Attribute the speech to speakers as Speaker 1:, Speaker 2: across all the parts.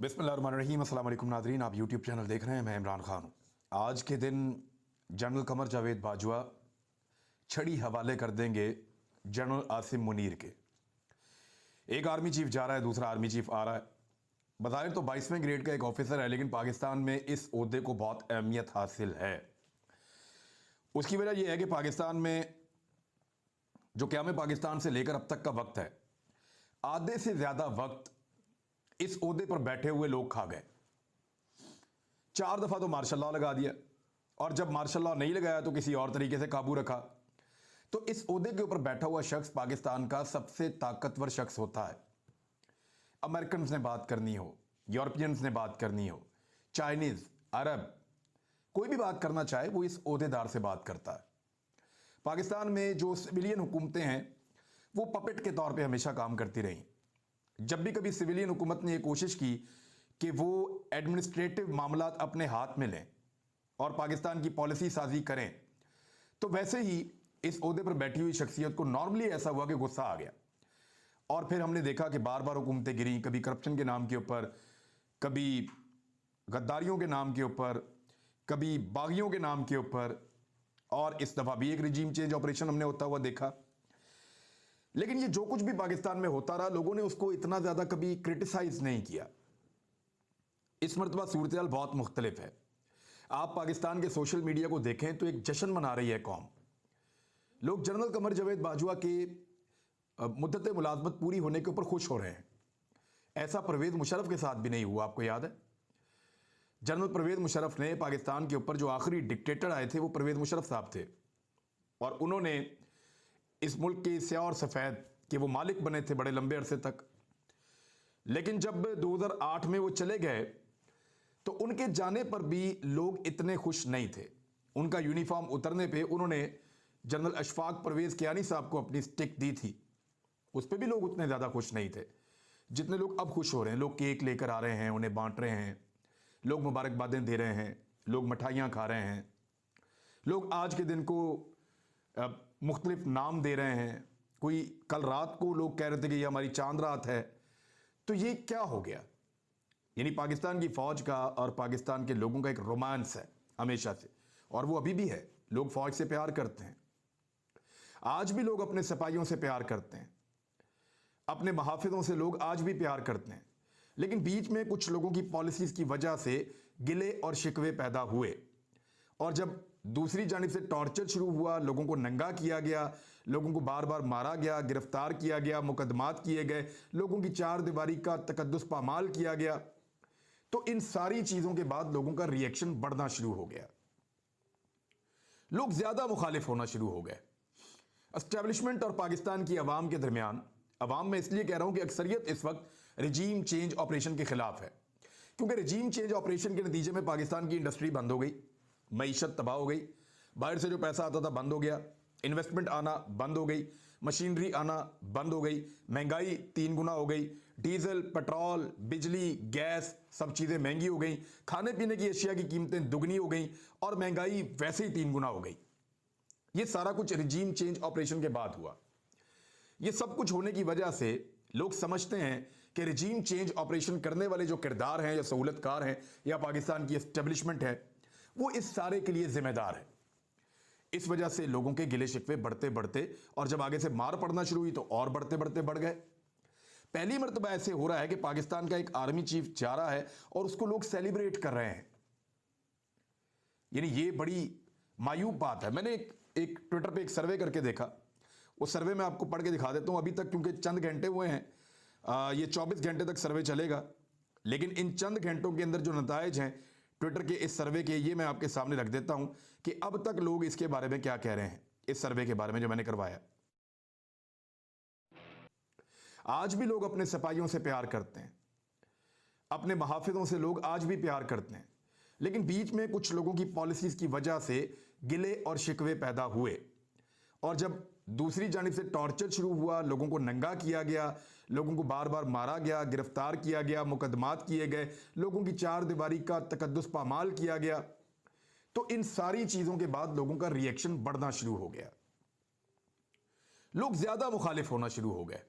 Speaker 1: बिस्मिल्लाहिर्रहमानिर्रहीम। अस्सलाम वालेकुम नाज़रीन, आप यूट्यूब चैनल देख रहे हैं। मैं इमरान खान हूँ। आज के दिन जनरल कमर जावेद बाजवा छड़ी हवाले कर देंगे जनरल आसिम मुनीर के। एक आर्मी चीफ जा रहा है, दूसरा आर्मी चीफ आ रहा है। बज़ाहिर तो 22वें ग्रेड का एक ऑफिसर है, लेकिन पाकिस्तान में इस ओहदे को बहुत अहमियत हासिल है। उसकी वजह यह है कि पाकिस्तान में जो क़याम पाकिस्तान से लेकर अब तक का वक्त है, आधे से ज़्यादा वक्त इस ओहदे पर बैठे हुए लोग खा गए। 4 दफ़ा तो मार्शल लॉ लगा दिया, और जब मार्शल लॉ नहीं लगाया तो किसी और तरीके से काबू रखा। तो इस ओहदे के ऊपर बैठा हुआ शख्स पाकिस्तान का सबसे ताकतवर शख्स होता है। अमेरिकन ने बात करनी हो, यूरोपियंस ने बात करनी हो, चाइनीज़, अरब, कोई भी बात करना चाहे वो इस ओहदेदार से बात करता है। पाकिस्तान में जो सिविलियन हुकूमतें हैं वो पपेट के तौर पे हमेशा काम करती रहीं। जब भी कभी सिविलियन हुकूमत ने यह कोशिश की कि वो एडमिनिस्ट्रेटिव मामलात अपने हाथ में लें और पाकिस्तान की पॉलिसी साजी करें, तो वैसे ही इस ओहदे पर बैठी हुई शख्सियत को नॉर्मली ऐसा हुआ कि गुस्सा आ गया। और फिर हमने देखा कि बार बार हुकूमतें गिरी, कभी करप्शन के नाम के ऊपर, कभी गद्दारियों के नाम के ऊपर, कभी बागियों के नाम के ऊपर, और इस दफ़ा भी एक रिजीम चेंज ऑपरेशन हमने होता हुआ देखा। लेकिन ये जो कुछ भी पाकिस्तान में होता रहा, लोगों ने उसको इतना ज़्यादा कभी क्रिटिसाइज नहीं किया। इस मरतबा सूरत हाल बहुत मुख्तलिफ है। आप पाकिस्तान के सोशल मीडिया को देखें तो एक जश्न मना रही है कौम। लोग जनरल कमर जावेद बाजवा के मुद्दत मुलाजमत पूरी होने के ऊपर खुश हो रहे हैं। ऐसा परवेज़ मुशर्रफ के साथ भी नहीं हुआ। आपको याद है, जनरल परवेज़ मुशर्रफ ने पाकिस्तान के ऊपर जो आखिरी डिक्टेटर आए थे वो परवेज़ मुशर्रफ साहब थे, और उन्होंने इस मुल्क के स्याह और सफ़ेद के वो मालिक बने थे बड़े लंबे अरसे तक। लेकिन जब 2008 में वो चले गए तो उनके जाने पर भी लोग इतने खुश नहीं थे। उनका यूनिफॉर्म उतरने पे उन्होंने जनरल अशफाक परवेज़ कियानी साहब को अपनी स्टिक दी थी, उस पर भी लोग उतने ज़्यादा खुश नहीं थे जितने लोग अब खुश हो रहे हैं। लोग केक लेकर आ रहे हैं, उन्हें बांट रहे हैं, लोग मुबारकबादें दे रहे हैं, लोग मिठाइयाँ खा रहे हैं, लोग आज के दिन को मुख्तलिफ नाम दे रहे हैं। कोई कल रात को लोग कह रहे थे कि ये हमारी चांद रात है। तो ये क्या हो गया? यानी पाकिस्तान की फ़ौज का और पाकिस्तान के लोगों का एक रोमांस है हमेशा से, और वो अभी भी है। लोग फ़ौज से प्यार करते हैं, आज भी लोग अपने सिपाहियों से प्यार करते हैं, अपने मुहाफ़िज़ों से लोग आज भी प्यार करते हैं। लेकिन बीच में कुछ लोगों की पॉलिसीज़ की वजह से गिले और शिकवे पैदा हुए, और जब दूसरी जानिब से टॉर्चर शुरू हुआ, लोगों को नंगा किया गया, लोगों को बार बार मारा गया, गिरफ्तार किया गया, मुकदमात किए गए, लोगों की चार दीवारी का तकद्दुस पामाल किया गया, तो इन सारी चीज़ों के बाद लोगों का रिएक्शन बढ़ना शुरू हो गया। लोग ज़्यादा मुखालिफ होना शुरू हो गए। एस्टेब्लिशमेंट और पाकिस्तान की अवाम के दरमियान, अवाम में इसलिए कह रहा हूं कि अक्सरियत इस वक्त रिजीम चेंज ऑपरेशन के खिलाफ है, क्योंकि रिजीम चेंज ऑपरेशन के नतीजे में पाकिस्तान की इंडस्ट्री बंद हो गई, मईशत तबाह हो गई, बाहर से जो पैसा आता था बंद हो गया, इन्वेस्टमेंट आना बंद हो गई, मशीनरी आना बंद हो गई, महंगाई 3 गुना हो गई, डीजल, पेट्रोल, बिजली, गैस, सब चीज़ें महंगी हो गई, खाने पीने की अशिया की कीमतें दुगनी हो गई, और महंगाई वैसे ही 3 गुना हो गई। ये सारा कुछ रिजीम चेंज ऑपरेशन के बाद हुआ। ये सब कुछ होने की वजह से लोग समझते हैं कि रिजीम चेंज ऑपरेशन करने वाले जो किरदार हैं या सहूलतकार हैं या पाकिस्तान की एस्टेब्लिशमेंट है, वो इस सारे के लिए जिम्मेदार है। इस वजह से लोगों के गिले शिकवे बढ़ते बढ़ते, और जब आगे से मार पड़ना शुरू हुई तो और बढ़ते बढ़ते बढ़ गए। पहली मरतबा ऐसे हो रहा है कि पाकिस्तान का एक आर्मी चीफ जा रहा है और उसको लोग सेलिब्रेट कर रहे हैं। यानी ये बड़ी मायूब बात है। मैंने एक ट्विटर पे एक सर्वे करके देखा, वो सर्वे मैं आपको पढ़ के दिखा देता हूं। अभी तक क्योंकि चंद घंटे हुए हैं, ये 24 घंटे तक सर्वे चलेगा, लेकिन इन चंद घंटों के अंदर जो नताइज हैं ट्विटर के इस सर्वे के, ये मैं आपके सामने रख देता हूं कि अब तक लोग इसके बारे में क्या कह रहे हैं, इस सर्वे के बारे में जो मैंने करवाया। आज भी लोग अपने सिपाहियों से प्यार करते हैं, अपने मुहाफ़िज़ों से लोग आज भी प्यार करते हैं, लेकिन बीच में कुछ लोगों की पॉलिसीज़ की वजह से गिले और शिकवे पैदा हुए, और जब दूसरी जानिब से टॉर्चर शुरू हुआ, लोगों को नंगा किया गया, लोगों को बार बार मारा गया, गिरफ्तार किया गया, मुकदमात किए गए, लोगों की चार दीवारी का तकद्दुस पामाल किया गया, तो इन सारी चीज़ों के बाद लोगों का रिएक्शन बढ़ना शुरू हो गया। लोग ज़्यादा मुखालिफ होना शुरू हो गए।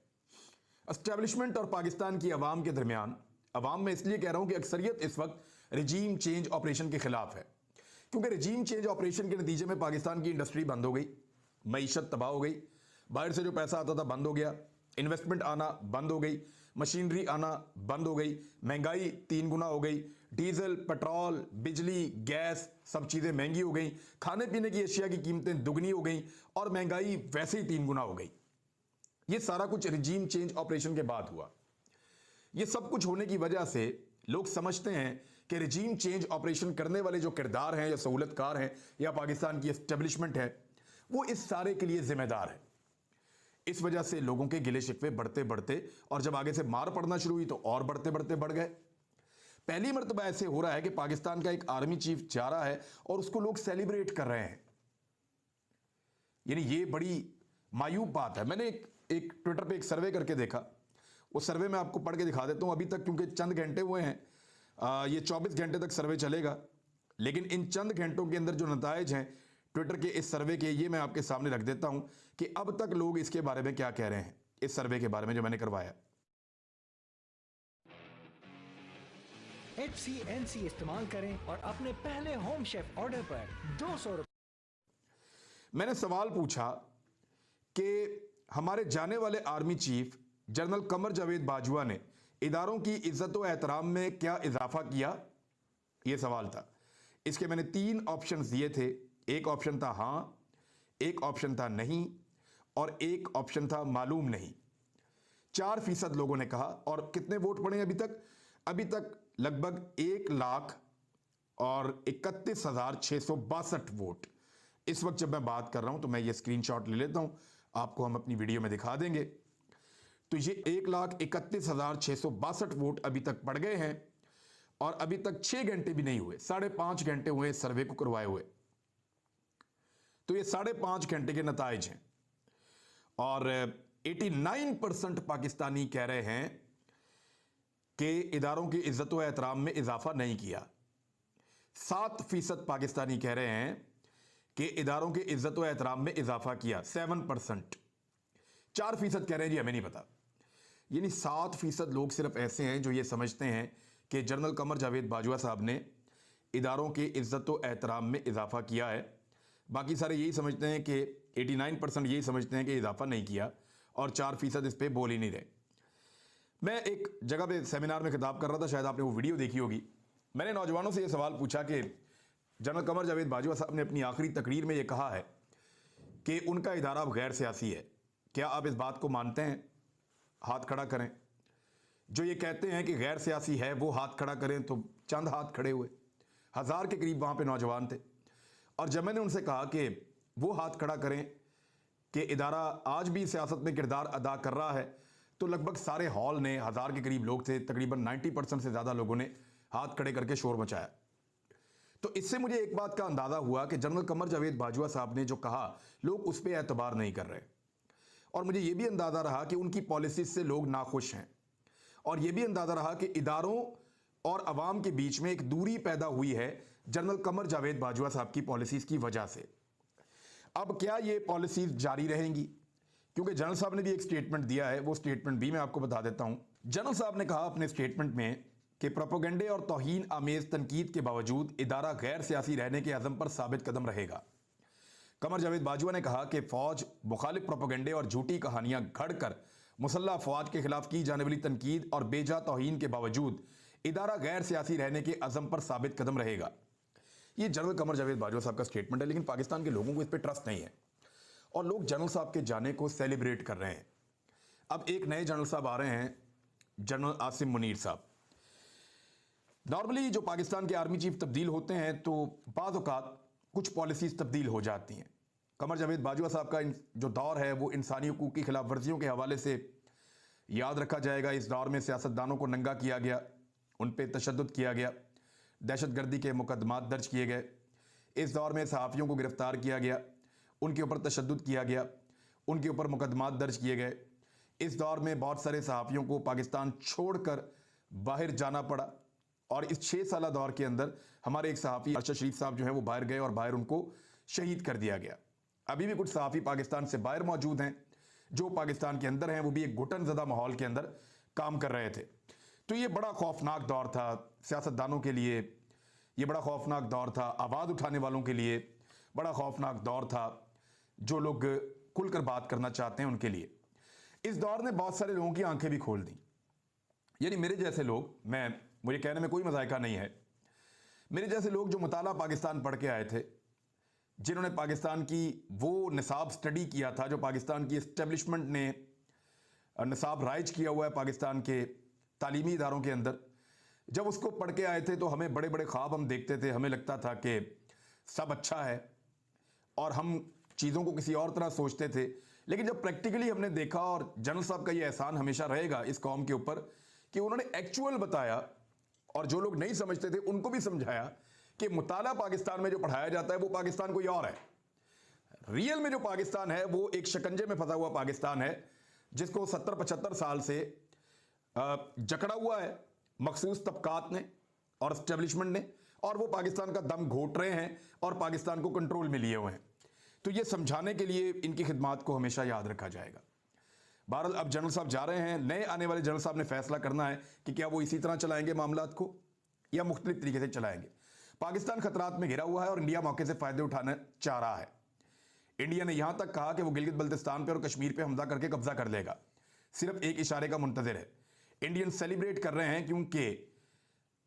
Speaker 1: एस्टेब्लिशमेंट और पाकिस्तान की अवाम के दरमियान, अवाम में इसलिए कह रहा हूं कि अक्सरियत इस वक्त रिजीम चेंज ऑपरेशन के खिलाफ है, क्योंकि रिजीम चेंज ऑपरेशन के नतीजे में पाकिस्तान की इंडस्ट्री बंद हो गई, मईशत तबाह हो गई, बाहर से जो पैसा आता था बंद हो गया, इन्वेस्टमेंट आना बंद हो गई, मशीनरी आना बंद हो गई, महंगाई 3 गुना हो गई, डीजल, पेट्रोल, बिजली, गैस सब चीज़ें महंगी हो गई, खाने पीने की अशिया की कीमतें दुगनी हो गई और महंगाई वैसे ही 3 गुना हो गई। ये सारा कुछ रिजीम चेंज ऑपरेशन के बाद हुआ। ये सब कुछ होने की वजह से लोग समझते हैं कि रिजीम चेंज ऑपरेशन करने वाले जो किरदार हैं या सहूलतकार हैं या पाकिस्तान की एस्टेब्लिशमेंट है, वो इस सारे के लिए जिम्मेदार है। इस वजह से लोगों के गिले शिकवे बढ़ते बढ़ते और जब आगे से मार पड़ना शुरू हुई तो और बढ़ते बढ़ते बढ़ गए। पहली मर्तबा ऐसे हो रहा है कि पाकिस्तान का एक आर्मी चीफ जा रहा है और उसको लोग सेलिब्रेट कर रहे हैं। यानी ये बड़ी मायूब बात है। मैंने एक ट्विटर पे एक सर्वे करके देखा, वो सर्वे में आपको पढ़ के दिखा देता हूं। अभी तक क्योंकि चंद घंटे हुए हैं, ये 24 घंटे तक सर्वे चलेगा, लेकिन इन चंद घंटों के अंदर जो नताइज हैं ट्विटर के इस सर्वे के, ये मैं आपके सामने रख देता हूं कि अब तक लोग इसके बारे में क्या कह रहे हैं, इस सर्वे के बारे में जो मैंने करवाया।
Speaker 2: HCNC इस्तेमाल करें और अपने पहले होम शेफ ऑर्डर पर 200 रुपए।
Speaker 1: मैंने सवाल पूछा कि हमारे जाने वाले army chief general Qamar Javed Bajwa ने इदारों की इज्जत व एहतराम में क्या इजाफा किया, यह सवाल था। इसके मैंने 3 ऑप्शंस दिए थे। एक ऑप्शन था हां, एक ऑप्शन था नहीं और एक ऑप्शन था मालूम नहीं। 4% लोगों ने कहा। और कितने वोट पड़े अभी तक? अभी तक लगभग 1,31,662 वोट। इस वक्त जब मैं बात कर रहा हूं तो मैं ये स्क्रीनशॉट ले लेता हूं, आपको हम अपनी वीडियो में दिखा देंगे। तो ये 1,31,662 वोट अभी तक पड़ गए हैं और अभी तक 6 घंटे भी नहीं हुए, 5.5 घंटे हुए इस सर्वे को करवाए हुए। तो ये 5.5 घंटे के नताइज हैं और 89% पाकिस्तानी कह रहे हैं कि इदारों की इज्जत व एहतराम में इजाफा नहीं किया। 7% पाकिस्तानी कह रहे हैं कि इदारों की इज्जत व एहतराम में इजाफा किया, 7%। 4% कह रहे हैं जी हमें नहीं पता। यानी 7% लोग सिर्फ ऐसे हैं जो ये समझते हैं कि जनरल कमर जावेद बाजवा साहब ने इदारों की इज्जत व एहतराम में इजाफा किया है। बाकी सारे यही समझते हैं कि 89% यही समझते हैं कि इजाफा नहीं किया और 4% इस पर बोल ही नहीं रहे। मैं एक जगह पे सेमिनार में खिताब कर रहा था, शायद आपने वो वीडियो देखी होगी। मैंने नौजवानों से ये सवाल पूछा कि जनरल कमर जावेद बाजवा साहब ने अपनी आखिरी तकरीर में ये कहा है कि उनका इदारा अब गैर सियासी है, क्या आप इस बात को मानते हैं? हाथ खड़ा करें। जो ये कहते हैं कि गैर सियासी है वो हाथ खड़ा करें, तो चंद हाथ खड़े हुए, 1000 के करीब वहाँ पे नौजवान थे। और जब मैंने उनसे कहा कि वो हाथ खड़ा करें कि इदारा आज भी सियासत में किरदार अदा कर रहा है, तो लगभग सारे हॉल ने, 1000 के करीब लोग थे, तकरीबन 90% से ज़्यादा लोगों ने हाथ खड़े करके शोर मचाया। तो इससे मुझे एक बात का अंदाज़ा हुआ कि जनरल कमर जावेद बाजवा साहब ने जो कहा, लोग उस पर एतबार नहीं कर रहे। और मुझे यह भी अंदाज़ा रहा कि उनकी पॉलिसीज से लोग नाखुश हैं और यह भी अंदाज़ा रहा कि इदारों और अवाम के बीच में एक दूरी पैदा हुई है जनरल कमर जावेद बाजवा साहब की पॉलिसीज की वजह से। अब क्या ये पॉलिसीज जारी रहेंगी? क्योंकि जनरल साहब ने भी एक स्टेटमेंट दिया है, वो स्टेटमेंट भी मैं आपको बता देता हूं। जनरल साहब ने कहा अपने स्टेटमेंट में कि प्रोपेगेंडे और तौहीन आमेज तनकीद के बावजूद इदारा गैर सियासी रहने के अज़म पर साबित कदम रहेगा। कमर जावेद बाजवा ने कहा कि फौज मुखालिफ प्रोपेगेंडे और झूठी कहानियां घड़कर मुसल्लह अफवाज के खिलाफ की जाने वाली तनकीद और बेजा तौहीन के बावजूद इदारा गैर सियासी रहने के अज़म पर साबित कदम रहेगा। ये जनरल कमर जावेद बाजवा साहब का स्टेटमेंट है, लेकिन पाकिस्तान के लोगों को इस पर ट्रस्ट नहीं है और लोग जनरल साहब के जाने को सेलिब्रेट कर रहे हैं। अब एक नए जनरल साहब आ रहे हैं, जनरल आसिम मुनीर साहब। नॉर्मली जो पाकिस्तान के आर्मी चीफ तब्दील होते हैं तो बाज़ औक़ात कुछ पॉलिसीज़ तब्दील हो जाती हैं। कमर जावेद बाजवा साहब का जो दौर है वो इंसानी हुकूक की खिलाफ वर्जियों के हवाले से याद रखा जाएगा। इस दौर में सियासतदानों को नंगा किया गया, उन पर तशद्दुद किया गया, दहशतगर्दी के मुकदमात दर्ज किए गए। इस दौर में सहाफ़ियों को गिरफ़्तार किया गया, उनके ऊपर तशद्दुद किया गया, उनके ऊपर मुकदमात दर्ज किए गए। इस दौर में बहुत सारे सहाफ़ियों को पाकिस्तान छोड़कर बाहर जाना पड़ा और इस 6 साल दौर के अंदर हमारे एक सहाफ़ी अरशद शरीफ साहब जो है वो बाहर गए और बाहर उनको शहीद कर दिया गया। अभी भी कुछ सहाफ़ी पाकिस्तान से बाहर मौजूद हैं, जो पाकिस्तान के अंदर हैं वो भी एक घुटन ज़दा माहौल के अंदर काम कर रहे थे। तो तो ये बड़ा खौफनाक दौर था सियासतदानों के लिए, ये बड़ा खौफनाक दौर था आवाज़ उठाने वालों के लिए, बड़ा खौफनाक दौर था जो लोग खुलकर बात करना चाहते हैं उनके लिए। इस दौर ने बहुत सारे लोगों की आंखें भी खोल दी। यानी मेरे जैसे लोग, मुझे कहने में कोई मजायका नहीं है, मेरे जैसे लोग जो मुताला पाकिस्तान पढ़ के आए थे, जिन्होंने पाकिस्तान की वो निसाब स्टडी किया था जो पाकिस्तान की इस्टेब्लिशमेंट ने निसाब राइज किया हुआ है पाकिस्तान के तालीमी इदारों के अंदर, जब उसको पढ़ के आए थे तो हमें बड़े बड़े ख्वाब हम देखते थे, हमें लगता था कि सब अच्छा है और हम चीज़ों को किसी और तरह सोचते थे। लेकिन जब प्रैक्टिकली हमने देखा, और जनरल साहब का ये एहसान हमेशा रहेगा इस कौम के ऊपर कि उन्होंने एक्चुअल बताया और जो लोग नहीं समझते थे उनको भी समझाया कि मुताला पाकिस्तान में जो पढ़ाया जाता है वो पाकिस्तान कोई और है। रियल में जो पाकिस्तान है वो एक शिकंजे में फंसा हुआ पाकिस्तान है जिसको 70-75 साल से जकड़ा हुआ है मखसूस तबकात ने और एस्टेब्लिशमेंट ने, और वो पाकिस्तान का दम घोट रहे हैं और पाकिस्तान को कंट्रोल में लिए हुए हैं। तो ये समझाने के लिए इनकी खिदमात को हमेशा याद रखा जाएगा। बहरहाल अब जनरल साहब जा रहे हैं, नए आने वाले जनरल साहब ने फैसला करना है कि क्या वो इसी तरह चलाएंगे मामलात को या मुख्तलिफ तरीके से चलाएंगे। पाकिस्तान खतरात में घिरा हुआ है और इंडिया मौके से फायदे उठाना चाह रहा है। इंडिया ने यहां तक कहा कि वो गिलगित बल्तिस्तान पर और कश्मीर पर हमला करके कब्जा कर लेगा, सिर्फ एक इशारे का मुंतजर है। इंडियन सेलिब्रेट कर रहे हैं क्योंकि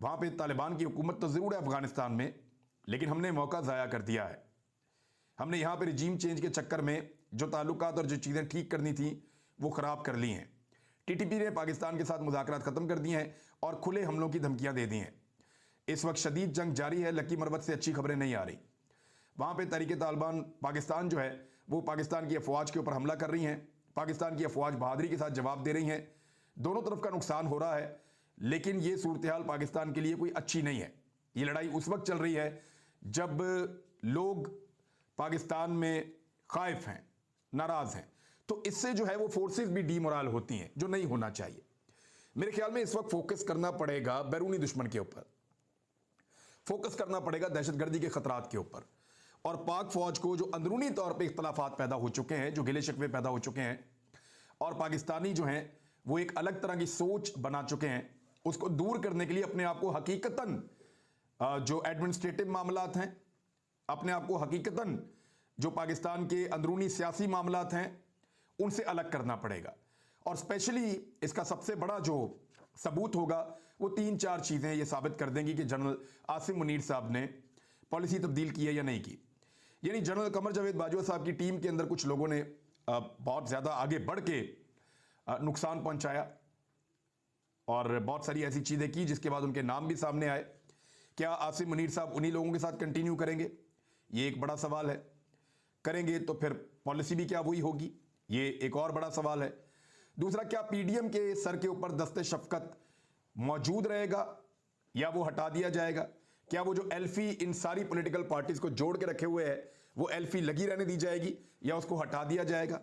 Speaker 1: वहां पे तालिबान की हुकूमत तो जरूर है अफगानिस्तान में, लेकिन हमने मौका ज़ाया कर दिया है। हमने यहां पे रिजीम चेंज के चक्कर में जो ताल्लुकात और जो चीज़ें ठीक करनी थी वो ख़राब कर ली हैं। टीटीपी ने पाकिस्तान के साथ मुज़ाकरात ख़त्म कर दिए हैं और खुले हमलों की धमकियां दे दी हैं। इस वक्त शदीद जंग जारी है, लकी मरवत से अच्छी खबरें नहीं आ रही। वहाँ पर तहरीक तालिबान पाकिस्तान जो है वो पाकिस्तान की अफवाज के ऊपर हमला कर रही हैं, पाकिस्तान की अफवाज बहादुरी के साथ जवाब दे रही हैं। दोनों तरफ का नुकसान हो रहा है, लेकिन ये सूरत हाल पाकिस्तान के लिए कोई अच्छी नहीं है। ये लड़ाई उस वक्त चल रही है जब लोग पाकिस्तान में खाइफ हैं, नाराज हैं, तो इससे जो है वो फोर्सेस भी डीमोरल होती हैं जो नहीं होना चाहिए। मेरे ख्याल में इस वक्त फोकस करना पड़ेगा बैरूनी दुश्मन के ऊपर, फोकस करना पड़ेगा दहशतगर्दी के खतरात के ऊपर, और पाक फौज को जो अंदरूनी तौर पर इख्तलाफात पैदा हो चुके हैं, जो गिले शिकवे पैदा हो चुके हैं और पाकिस्तानी जो हैं वो एक अलग तरह की सोच बना चुके हैं, उसको दूर करने के लिए अपने आप को हकीकतन जो एडमिनिस्ट्रेटिव मामलात हैं, अपने आप को हकीकतन जो पाकिस्तान के अंदरूनी सियासी मामलात हैं उनसे अलग करना पड़ेगा। और स्पेशली इसका सबसे बड़ा जो सबूत होगा वो 3-4 चीज़ें ये साबित कर देंगी कि जनरल आसिम मुनीर साहब ने पॉलिसी तब्दील की है या नहीं की। यानी जनरल कमर जावेद बाजवा साहब की टीम के अंदर कुछ लोगों ने बहुत ज़्यादा आगे बढ़ के नुकसान पहुंचाया और बहुत सारी ऐसी चीज़ें की जिसके बाद उनके नाम भी सामने आए। क्या आसिम मुनीर साहब उन्हीं लोगों के साथ कंटिन्यू करेंगे, ये एक बड़ा सवाल है। करेंगे तो फिर पॉलिसी भी क्या वही होगी, ये एक और बड़ा सवाल है। दूसरा, क्या पीडीएम के सर के ऊपर दस्ते शफकत मौजूद रहेगा या वो हटा दिया जाएगा? क्या वो जो एल्फी इन सारी पॉलिटिकल पार्टीज को जोड़ के रखे हुए है वो एल्फी लगी रहने दी जाएगी या उसको हटा दिया जाएगा?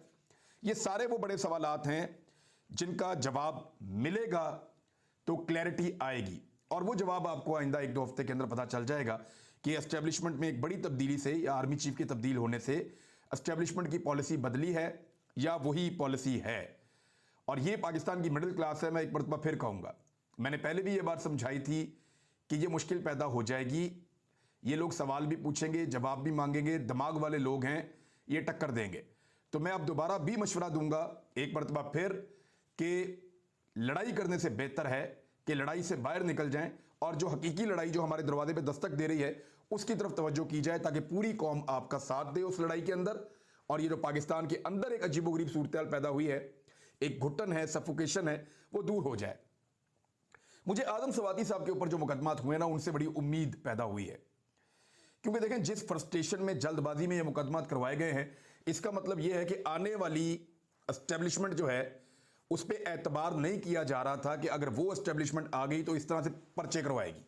Speaker 1: ये सारे वो बड़े सवालात हैं जिनका जवाब मिलेगा तो क्लैरिटी आएगी, और वो जवाब आपको आइंदा 1-2 हफ्ते के अंदर पता चल जाएगा कि एस्टेब्लिशमेंट में एक बड़ी तब्दीली से या आर्मी चीफ की तब्दील होने से एस्टेब्लिशमेंट की पॉलिसी बदली है या वही पॉलिसी है। और ये पाकिस्तान की मिडिल क्लास है, मैं एक मरतबा फिर कहूँगा, मैंने पहले भी ये बात समझाई थी कि ये मुश्किल पैदा हो जाएगी। ये लोग सवाल भी पूछेंगे, जवाब भी मांगेंगे, दिमाग वाले लोग हैं, ये टक्कर देंगे। तो मैं अब दोबारा भी मशवरा दूंगा एक मरतबा फिर कि लड़ाई करने से बेहतर है कि लड़ाई से बाहर निकल जाएं और जो हकीकी लड़ाई जो हमारे दरवाजे पे दस्तक दे रही है उसकी तरफ तवज्जो की जाए ताकि पूरी कौम आपका साथ दे उस लड़ाई के अंदर। और ये जो पाकिस्तान के अंदर एक अजीबोगरीब सूरत हाल पैदा हुई है, एक घुटन है, सफोकेशन है, वो दूर हो जाए। मुझे आदम सवाती साहब के ऊपर जो मुकदमात हुए ना उनसे बड़ी उम्मीद पैदा हुई है, क्योंकि देखें जिस फ्रस्ट्रेशन में जल्दबाजी में ये मुकदमात करवाए गए हैं, इसका मतलब ये है कि आने वाली एस्टेब्लिशमेंट जो है उस पर एतबार नहीं किया जा रहा था कि अगर वो एस्टेब्लिशमेंट आ गई तो इस तरह से पर्चे करवाएगी,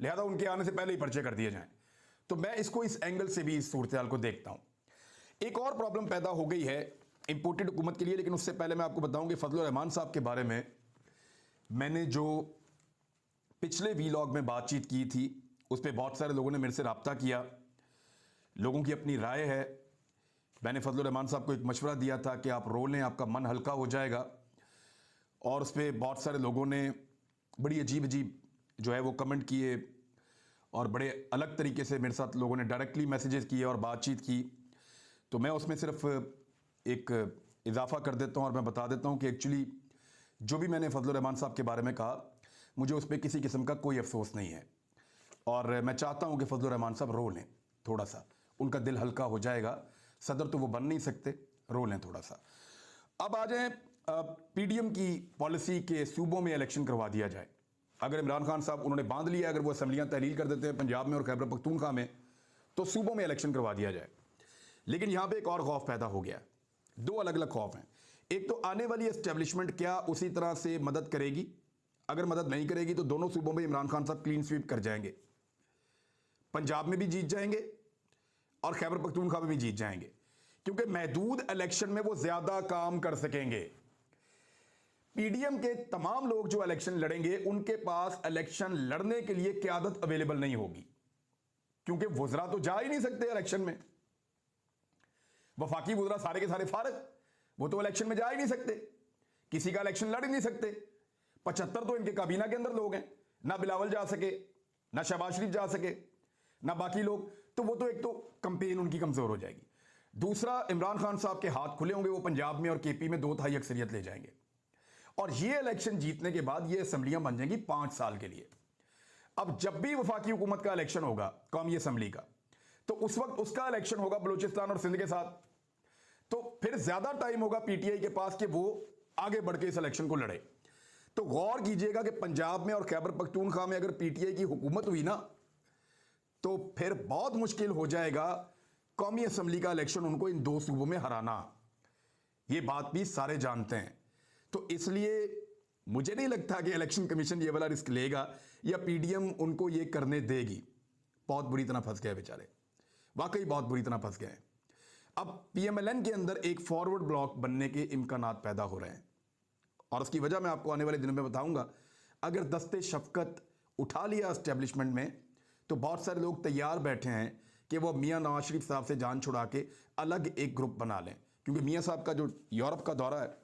Speaker 1: लिहाजा उनके आने से पहले ही पर्चे कर दिए जाएं। तो मैं इसको इस एंगल से भी इस सूरत हाल को देखता हूं। एक और प्रॉब्लम पैदा हो गई है इंपोर्टेड हुकूमत के लिए, लेकिन उससे पहले मैं आपको बताऊं कि फजलुर रहमान साहब के बारे में मैंने जो पिछले वीलॉग में बातचीत की थी उस पर बहुत सारे लोगों ने मेरे से रब्ता किया, लोगों की अपनी राय है। मैंने फजलुर रहमान साहब को एक मशवरा दिया था कि आप रो लें, आपका मन हल्का हो जाएगा, और उस पर बहुत सारे लोगों ने बड़ी अजीब अजीब जो है वो कमेंट किए और बड़े अलग तरीके से मेरे साथ लोगों ने डायरेक्टली मैसेजेस किए और बातचीत की। तो मैं उसमें सिर्फ एक इजाफा कर देता हूं और मैं बता देता हूं कि एक्चुअली जो भी मैंने फजलुर रहमान साहब के बारे में कहा, मुझे उस पर किसी किस्म का कोई अफसोस नहीं है और मैं चाहता हूं कि फजलुर रहमान साहब रो लें, थोड़ा सा उनका दिल हल्का हो जाएगा। सदर तो वो बन नहीं सकते, रो लें थोड़ा सा। अब आ जाए पीडीएम की पॉलिसी के सूबों में इलेक्शन करवा दिया जाए। अगर इमरान खान साहब उन्होंने बांध लिया, अगर वो असम्बलियां तहलील कर देते हैं पंजाब में और खैबर पख्तूनख्वा में, तो सूबों में इलेक्शन करवा दिया जाए। लेकिन यहां पे एक और खौफ पैदा हो गया, दो अलग अलग खौफ हैं। एक तो आने वाली एस्टेब्लिशमेंट क्या उसी तरह से मदद करेगी, अगर मदद नहीं करेगी तो दोनों सूबों में इमरान खान साहब क्लीन स्वीप कर जाएंगे, पंजाब में भी जीत जाएंगे और खैबर पख्तूनख्वा में भी जीत जाएंगे, क्योंकि महदूद इलेक्शन में वो ज्यादा काम कर सकेंगे। पीडीएम के तमाम लोग जो इलेक्शन लड़ेंगे उनके पास इलेक्शन लड़ने के लिए क़यादत अवेलेबल नहीं होगी, क्योंकि वुज़रा तो जा ही नहीं सकते इलेक्शन में। वफाकी वुज़रा सारे के सारे फारग, वो तो इलेक्शन में जा ही नहीं सकते, किसी का इलेक्शन लड़ ही नहीं सकते। 75 तो इनके काबीना के अंदर लोग हैं, ना बिलावल जा सके, ना शहबाज शरीफ जा सके, ना बाकी लोग, तो वो तो एक तो कंपेन उनकी कमजोर हो जाएगी। दूसरा, इमरान खान साहब के हाथ खुले होंगे, वो पंजाब में और केपी में 2/3 अक्सरियत ले जाएंगे और ये इलेक्शन जीतने के बाद ये असम्बलियां बन जाएंगी 5 साल के लिए। अब जब भी वफाकी हुकूमत का इलेक्शन होगा कौमी असम्बली का, तो उस वक्त उसका इलेक्शन होगा बलूचिस्तान और सिंध के साथ, तो फिर ज्यादा टाइम होगा पीटीआई के पास कि वो आगे बढ़ के इस इलेक्शन को लड़े। तो गौर कीजिएगा कि पंजाब में और खैबर पख्तूनख्वा में अगर पीटीआई की हुकूमत हुई ना, तो फिर बहुत मुश्किल हो जाएगा कौमी असम्बली का इलेक्शन उनको इन 2 सूबों में हराना। ये बात भी सारे जानते हैं। तो इसलिए मुझे नहीं लगता कि इलेक्शन कमीशन ये वाला रिस्क लेगा या पीडीएम उनको ये करने देगी। बहुत बुरी तरह फंस गए बेचारे, वाकई बहुत बुरी तरह फंस गए हैं। अब पीएमएलएन के अंदर एक फॉरवर्ड ब्लॉक बनने के इम्कानात पैदा हो रहे हैं और उसकी वजह मैं आपको आने वाले दिनों में बताऊंगा। अगर दस्ते शफकत उठा लिया एस्टेब्लिशमेंट में, तो बहुत सारे लोग तैयार बैठे हैं कि वो मियां नवाज शरीफ साहब से जान छुड़ा के अलग एक ग्रुप बना लें, क्योंकि मियां साहब का जो यूरोप का दौरा है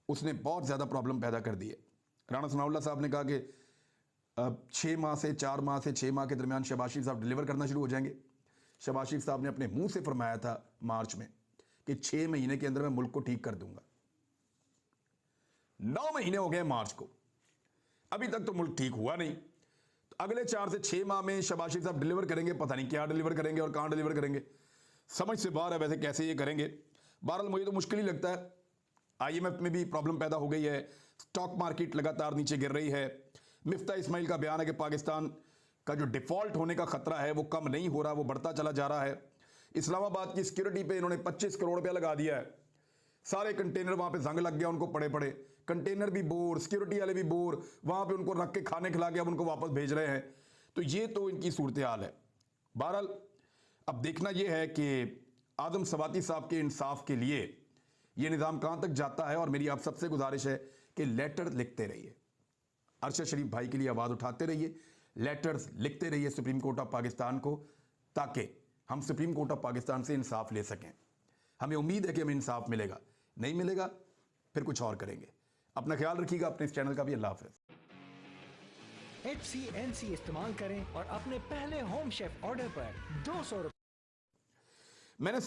Speaker 1: उसने बहुत ज़्यादा प्रॉब्लम पैदा कर दी है। राणा सनाउल्लाह साहब ने कहा कि 4 माह से 6 माह के दरमियान शहबाज शरीफ साहब डिलीवर करना शुरू हो जाएंगे। शहबाज शरीफ साहब ने अपने मुंह से फरमाया था मार्च में कि 6 महीने के अंदर मैं मुल्क को ठीक कर दूंगा। 9 महीने हो गए मार्च को, अभी तक तो मुल्क ठीक हुआ नहीं। तो अगले 4 से 6 माह में शहबाज शरीफ साहब डिलीवर करेंगे, पता नहीं क्या डिलीवर करेंगे और कहां डिलीवर करेंगे, समझ से बाहर है वैसे कैसे ये करेंगे। बहरहाल मुझे तो मुश्किल ही लगता है। आईएमएफ में भी प्रॉब्लम पैदा हो गई है, स्टॉक मार्केट लगातार नीचे गिर रही है। मिफ्ता इस्माइल का बयान है कि पाकिस्तान का जो डिफॉल्ट होने का खतरा है वो कम नहीं हो रहा, वो बढ़ता चला जा रहा है। इस्लामाबाद की सिक्योरिटी पे इन्होंने 25 करोड़ रुपया लगा दिया है। सारे कंटेनर वहां पे जंग लग गया उनको, पड़े पड़े कंटेनर भी बोर, सिक्योरिटी वाले भी बोर, वहां पे उनको रख के खाने खिला के अब उनको वापस भेज रहे हैं। तो ये तो इनकी सूरत हाल है। बहरहाल अब देखना यह है कि आदम सवाती साहब के इंसाफ के लिए ये निज़ाम कहां तक जाता है। और मेरी आप सबसे गुजारिश है कि लेटर लिखते रहिए, अरशद शरीफ भाई के लिए आवाज़ उठाते रहिए, लेटर्स लिखते रहिए सुप्रीम कोर्ट ऑफ पाकिस्तान को, ताकि हम सुप्रीम कोर्ट ऑफ पाकिस्तान से इंसाफ ले सकें। हमें उम्मीद है कि हमें इंसाफ मिलेगा, नहीं मिलेगा फिर कुछ और करेंगे। अपना ख्याल रखिएगा, अपने इस चैनल का भी। अल्लाह हाफ़िज़।
Speaker 2: HCNC इस्तेमाल करें और अपने पहले होम शेफ ऑर्डर पर 200
Speaker 1: मैंने